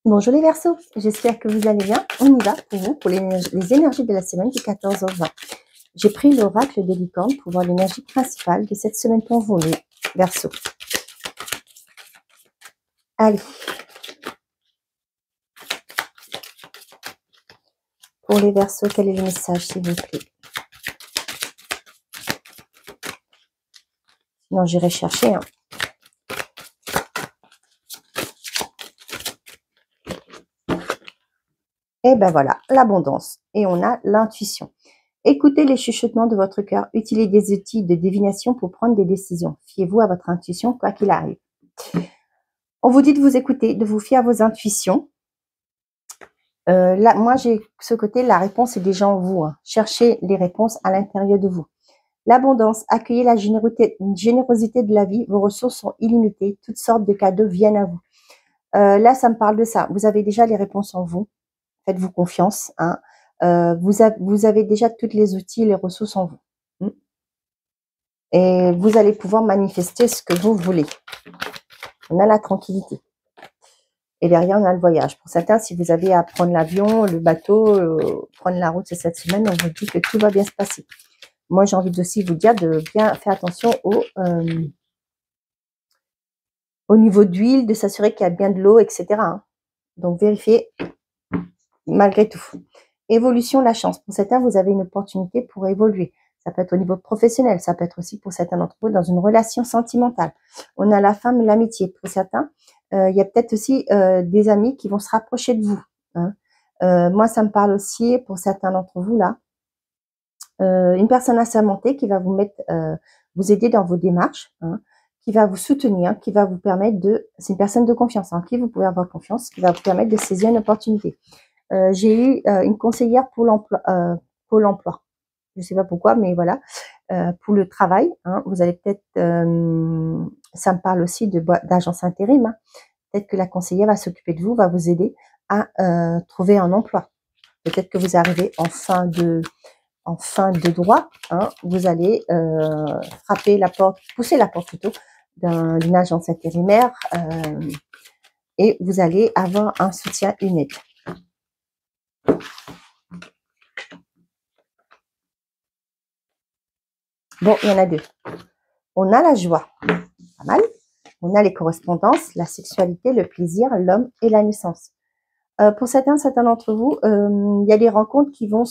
Bonjour les Verseaux, j'espère que vous allez bien. On y va pour vous, pour les énergies de la semaine du 14 au 20. J'ai pris l'oracle de licorne pour voir l'énergie principale de cette semaine pour vous, les Verseaux. Allez. Pour les Verseaux, quel est le message, s'il vous plaît? Sinon, j'irai chercher. Et ben voilà, l'abondance. Et on a l'intuition. Écoutez les chuchotements de votre cœur. Utilisez des outils de divination pour prendre des décisions. Fiez-vous à votre intuition, quoi qu'il arrive. On vous dit de vous écouter, de vous fier à vos intuitions. Là, moi, j'ai ce côté, la réponse est déjà en vous. Cherchez les réponses à l'intérieur de vous. L'abondance, accueillez la générosité de la vie. Vos ressources sont illimitées. Toutes sortes de cadeaux viennent à vous. Là, ça me parle de ça. Vous avez déjà les réponses en vous. Faites-vous confiance. Vous avez déjà tous les outils, les ressources en vous. Et vous allez pouvoir manifester ce que vous voulez. On a la tranquillité. Et derrière, on a le voyage. Pour certains, si vous avez à prendre l'avion, le bateau, prendre la route cette semaine, on vous dit que tout va bien se passer. Moi, j'ai envie aussi vous dire de bien faire attention au niveau d'huile, de s'assurer qu'il y a bien de l'eau, etc. Donc, vérifiez malgré tout. Évolution, la chance. Pour certains, vous avez une opportunité pour évoluer. Ça peut être au niveau professionnel, ça peut être aussi pour certains d'entre vous dans une relation sentimentale. On a la femme, l'amitié. Pour certains, il y a peut-être aussi des amis qui vont se rapprocher de vous. Moi, ça me parle aussi, pour certains d'entre vous, là, une personne assermentée qui va vous mettre, vous aider dans vos démarches, qui va vous soutenir, qui va vous permettre de... C'est une personne de confiance, en qui vous pouvez avoir confiance, qui va vous permettre de saisir une opportunité. J'ai eu une conseillère pour l'emploi, Pôle emploi. Je ne sais pas pourquoi, mais voilà. Pour le travail, vous allez peut-être... ça me parle aussi d'agence intérim. Peut-être que la conseillère va s'occuper de vous, va vous aider à trouver un emploi. Peut-être que vous arrivez en fin de droit, vous allez frapper la porte, pousser la porte plutôt, d'une agence intérimaire et vous allez avoir un soutien, une aide. Bon, il y en a deux. On a la joie, pas mal. On a les correspondances, la sexualité, le plaisir, l'homme et la naissance. Pour certains d'entre vous, il y a des rencontres qui vont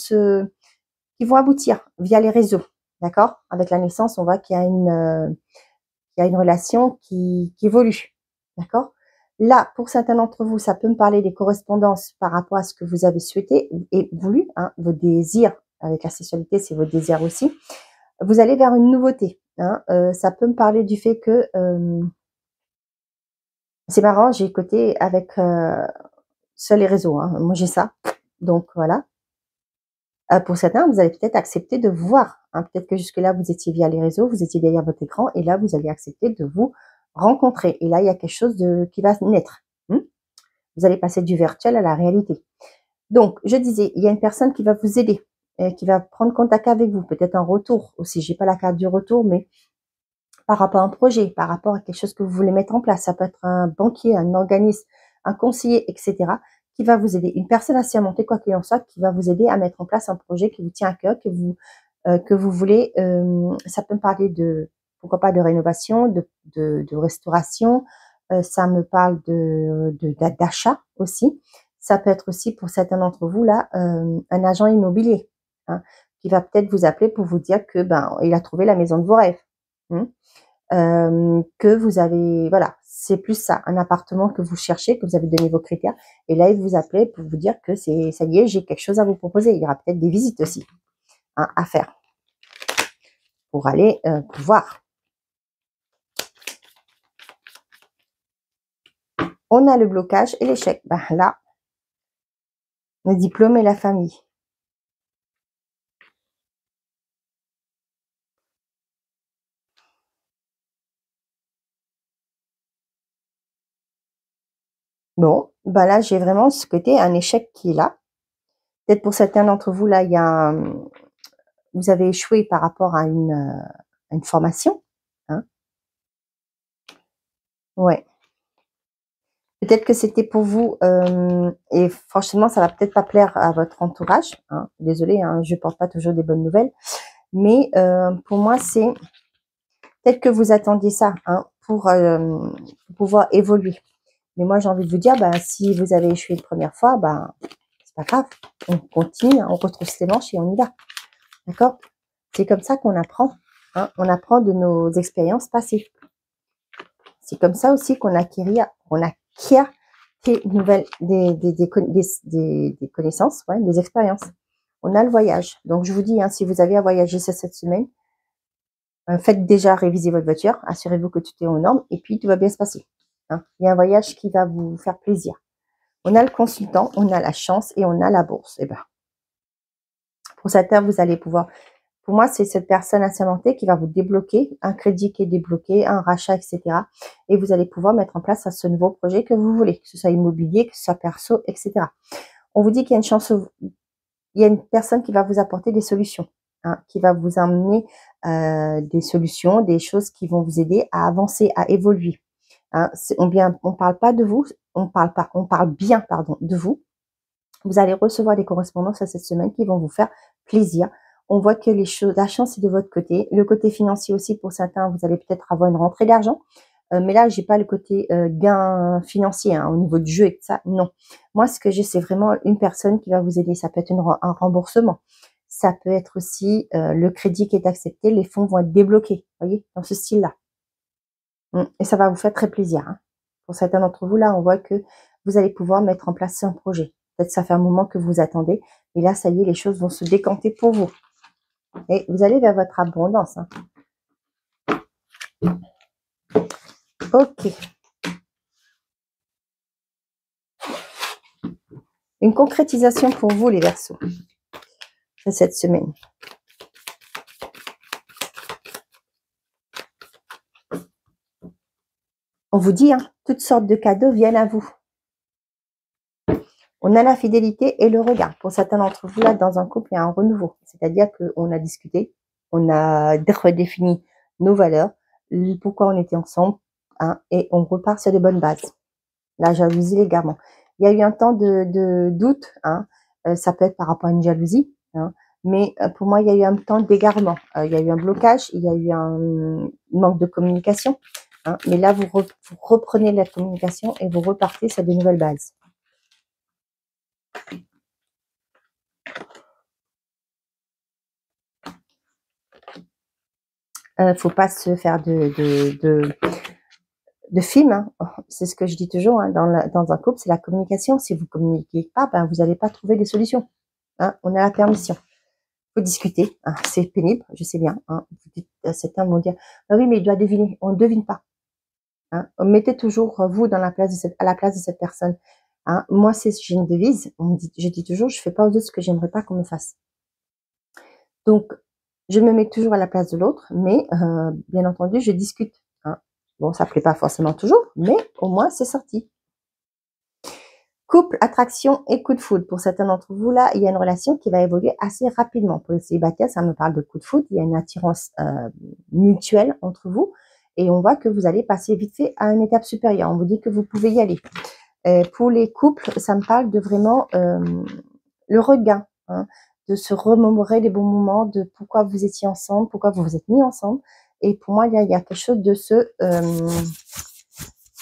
aboutir via les réseaux, d'accord? Avec la naissance, on voit qu'il y a une relation qui évolue, d'accord? Là, pour certains d'entre vous, ça peut me parler des correspondances par rapport à ce que vous avez souhaité et voulu, vos désirs. Avec la sexualité, c'est vos désirs aussi. Vous allez vers une nouveauté. Ça peut me parler du fait que c'est marrant, j'ai côté avec sur les réseaux. Moi, j'ai ça. Donc, voilà. Pour certains, vous allez peut-être accepter de voir. Peut-être que jusque-là, vous étiez via les réseaux, vous étiez derrière votre écran, et là, vous allez accepter de vous rencontrer. Et là, il y a quelque chose qui va naître. Vous allez passer du virtuel à la réalité. Donc, je disais, il y a une personne qui va vous aider, qui va prendre contact avec vous, peut-être un retour aussi. J'ai pas la carte du retour, mais par rapport à un projet, par rapport à quelque chose que vous voulez mettre en place. Ça peut être un banquier, un organisme, un conseiller, etc., qui va vous aider. Une personne assermentée, quoi qu'il en soit, qui va vous aider à mettre en place un projet qui vous tient à cœur, que vous voulez. Ça peut me parler de, pourquoi pas, de rénovation, de restauration. Ça me parle d'achat aussi. Ça peut être aussi, pour certains d'entre vous, là, un agent immobilier, qui va peut-être vous appeler pour vous dire que il a trouvé la maison de vos rêves. Que vous avez, voilà, c'est plus ça, un appartement que vous cherchez, que vous avez donné vos critères, et là, il vous appelait pour vous dire que ça y est, j'ai quelque chose à vous proposer. Il y aura peut-être des visites aussi à faire pour aller voir. On a le blocage et l'échec. Là, le diplôme et la famille. Bon, là, j'ai vraiment ce côté, un échec qui est là. Peut-être pour certains d'entre vous, là, vous avez échoué par rapport à une formation. Ouais. Peut-être que c'était pour vous, et franchement, ça va peut-être pas plaire à votre entourage. Hein. Désolée, hein, je porte pas toujours des bonnes nouvelles. Mais pour moi, c'est peut-être que vous attendiez ça hein, pour pouvoir évoluer. Mais moi, j'ai envie de vous dire, ben, si vous avez échoué une première fois, ben, c'est pas grave. On continue, hein, on retrousse les manches et on y va. D'accord? C'est comme ça qu'on apprend. Hein, on apprend de nos expériences passées. C'est comme ça aussi qu'on acquiert des nouvelles, des connaissances, ouais, des expériences. On a le voyage. Donc, je vous dis, hein, si vous avez à voyager cette semaine, faites déjà réviser votre voiture. Assurez-vous que tout est aux normes et puis tout va bien se passer. Hein. Il y a un voyage qui va vous faire plaisir. On a le consultant, on a la chance et on a la bourse. Et ben, pour certains, vous allez pouvoir. Pour moi, c'est cette personne assermentée qui va vous débloquer, un crédit qui est débloqué, un rachat, etc. Et vous allez pouvoir mettre en place ce nouveau projet que vous voulez, que ce soit immobilier, que ce soit perso, etc. On vous dit qu'il y a une chance, il y a une personne qui va vous apporter des solutions, hein, qui va vous amener des solutions, des choses qui vont vous aider à avancer, à évoluer. Hein. On parle pas de vous, on parle bien, pardon, de vous. Vous allez recevoir des correspondances à cette semaine qui vont vous faire plaisir. On voit que la chance est de votre côté. Le côté financier aussi, pour certains, vous allez peut-être avoir une rentrée d'argent. Mais là, j'ai pas le côté gain financier hein, au niveau du jeu et tout ça. Non. Moi, ce que j'ai, c'est vraiment une personne qui va vous aider. Ça peut être un remboursement. Ça peut être aussi le crédit qui est accepté. Les fonds vont être débloqués. Vous voyez, dans ce style-là. Et ça va vous faire très plaisir. Hein. Pour certains d'entre vous, là, on voit que vous allez pouvoir mettre en place un projet. Peut-être ça fait un moment que vous attendez. Et là, ça y est, les choses vont se décanter pour vous. Et vous allez vers votre abondance. Hein. Ok. Une concrétisation pour vous, les Verseaux, de cette semaine. On vous dit, hein, toutes sortes de cadeaux viennent à vous. On a la fidélité et le regard. Pour certains d'entre vous, là, dans un couple, il y a un renouveau. C'est-à-dire qu'on a discuté, on a redéfini nos valeurs, pourquoi on était ensemble, hein, et on repart sur de bonnes bases. La jalousie, l'égarement. Il y a eu un temps de doute, hein, ça peut être par rapport à une jalousie, hein, mais pour moi, il y a eu un temps d'égarement. Il y a eu un blocage, il y a eu un manque de communication. Hein, mais là, vous reprenez la communication et vous repartez sur de nouvelles bases. Faut pas se faire de films. Hein. C'est ce que je dis toujours hein, dans un couple, c'est la communication. Si vous communiquez pas, ben, vous n'allez pas trouver des solutions. Hein. On a la permission. Faut discuter. Hein. C'est pénible, je sais bien. Hein. Certains vont dire, bah oui, mais il doit deviner. On ne devine pas. Hein. Mettez toujours vous à la place de cette personne. Hein. Moi, j'ai une devise. Je dis toujours, je fais pas aux autres ce que j'aimerais pas qu'on me fasse. Donc, je me mets toujours à la place de l'autre, mais bien entendu, je discute. Hein. Bon, ça plaît pas forcément toujours, mais au moins, c'est sorti. Couple, attraction et coup de foudre. Pour certains d'entre vous, là, il y a une relation qui va évoluer assez rapidement. Pour les célibataires, ça me parle de coup de foudre. Il y a une attirance mutuelle entre vous. Et on voit que vous allez passer vite fait à une étape supérieure. On vous dit que vous pouvez y aller. Pour les couples, ça me parle de vraiment le regain. Hein, de se remémorer les bons moments, de pourquoi vous étiez ensemble, pourquoi vous vous êtes mis ensemble. Et pour moi, il y a quelque chose de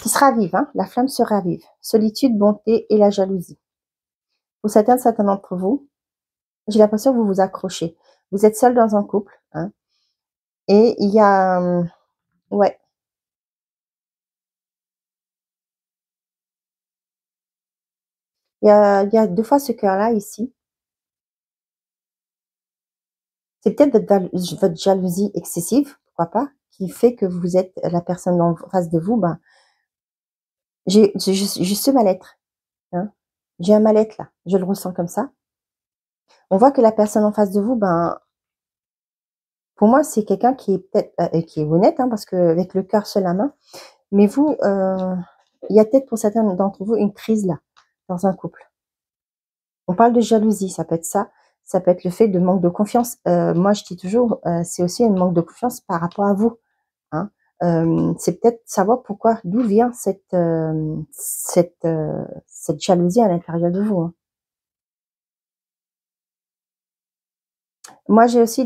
qui se ravive, hein, la flamme se ravive. Solitude, bonté et la jalousie. Pour certains d'entre vous, j'ai l'impression que vous vous accrochez. Vous êtes seul dans un couple, hein, et il y a, ouais, il y a deux fois ce cœur-là ici. C'est peut-être votre jalousie excessive, pourquoi pas, qui fait que vous êtes la personne en face de vous, ben, j'ai ce mal-être. Hein. J'ai un mal-être là, je le ressens comme ça. On voit que la personne en face de vous, ben, pour moi, c'est quelqu'un qui est peut-être qui est honnête, hein, parce que avec le cœur sur la main. Mais vous, il y a peut-être pour certains d'entre vous une crise là, dans un couple. On parle de jalousie, ça peut être ça. Ça peut être le fait de manque de confiance. Moi, je dis toujours, c'est aussi un manque de confiance par rapport à vous. Hein. c'est peut-être savoir pourquoi, d'où vient cette jalousie à l'intérieur de vous, hein. Moi, j'ai aussi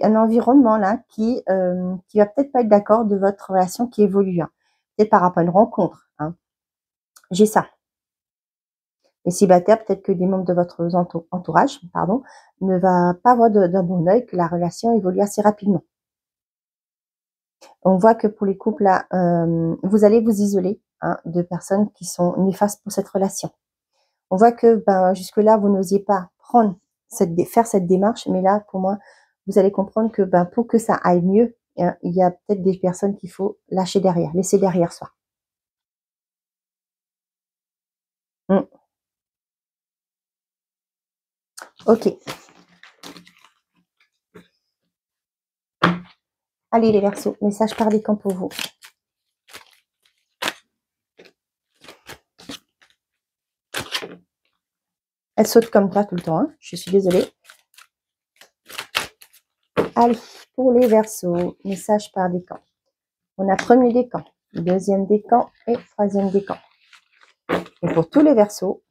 un environnement là qui va peut-être pas être d'accord de votre relation qui évolue, hein. Peut-être par rapport à une rencontre, hein. J'ai ça. Les célibataires, peut-être que des membres de votre entourage, pardon, ne va pas voir d'un bon œil que la relation évolue assez rapidement. On voit que pour les couples là, vous allez vous isoler, hein, de personnes qui sont néfastes pour cette relation. On voit que jusque-là, vous n'osiez pas faire cette démarche, mais là, pour moi, vous allez comprendre que pour que ça aille mieux, hein, il y a peut-être des personnes qu'il faut lâcher derrière, laisser derrière soi. Mm. Ok. Allez les Verseaux, message par décan pour vous. Elle saute comme ça tout le temps, hein. Je suis désolée. Allez, pour les Verseaux, message par décan. On a premier décan, deuxième décan et troisième décan. Et pour tous les Verseaux,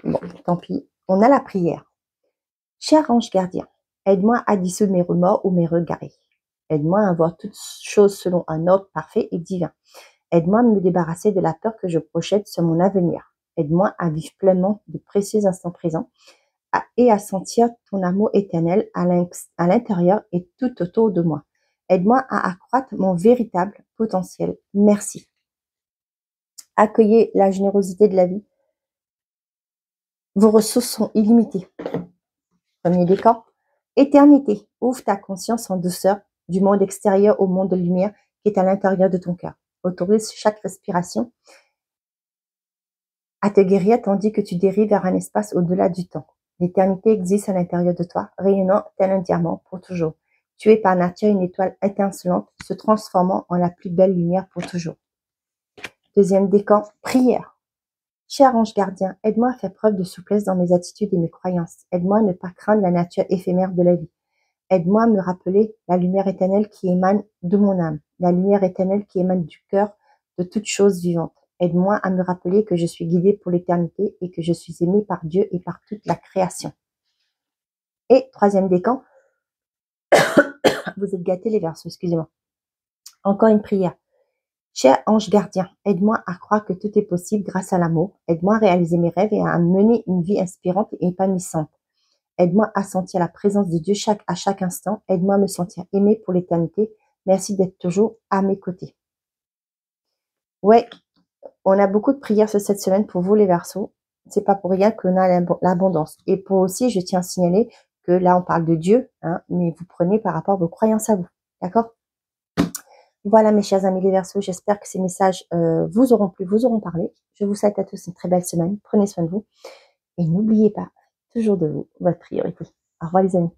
bon, tant pis, on a la prière. Cher ange gardien, aide-moi à dissoudre mes remords ou mes regrets. Aide-moi à voir toutes choses selon un ordre parfait et divin. Aide-moi à me débarrasser de la peur que je projette sur mon avenir. Aide-moi à vivre pleinement de précieux instants présents et à sentir ton amour éternel à l'intérieur et tout autour de moi. Aide-moi à accroître mon véritable potentiel. Merci. Accueillez la générosité de la vie. Vos ressources sont illimitées. Premier décan. Éternité. Ouvre ta conscience en douceur du monde extérieur au monde de lumière qui est à l'intérieur de ton cœur. Autorise chaque respiration à te guérir tandis que tu dérives vers un espace au-delà du temps. L'éternité existe à l'intérieur de toi, rayonnant tel un diamant pour toujours. Tu es par nature une étoile étincelante, se transformant en la plus belle lumière pour toujours. Deuxième décan, prière. Cher ange gardien, aide-moi à faire preuve de souplesse dans mes attitudes et mes croyances. Aide-moi à ne pas craindre la nature éphémère de la vie. Aide-moi à me rappeler la lumière éternelle qui émane de mon âme, la lumière éternelle qui émane du cœur de toute chose vivante. Aide-moi à me rappeler que je suis guidée pour l'éternité et que je suis aimée par Dieu et par toute la création. Et troisième décan, vous êtes gâtés les Verseaux, excusez-moi. Encore une prière. Cher ange gardien, aide-moi à croire que tout est possible grâce à l'amour. Aide-moi à réaliser mes rêves et à mener une vie inspirante et épanouissante. Aide-moi à sentir la présence de Dieu à chaque instant. Aide-moi à me sentir aimée pour l'éternité. Merci d'être toujours à mes côtés. Ouais, on a beaucoup de prières cette semaine pour vous les Verseaux. C'est pas pour rien qu'on a l'abondance. Et pour aussi, je tiens à signaler que là, on parle de Dieu, hein, mais vous prenez par rapport à vos croyances à vous. D'accord? Voilà mes chers amis les Verseaux, j'espère que ces messages vous auront plu, vous auront parlé. Je vous souhaite à tous une très belle semaine. Prenez soin de vous. Et n'oubliez pas, toujours de vous, votre priorité. Au revoir les amis.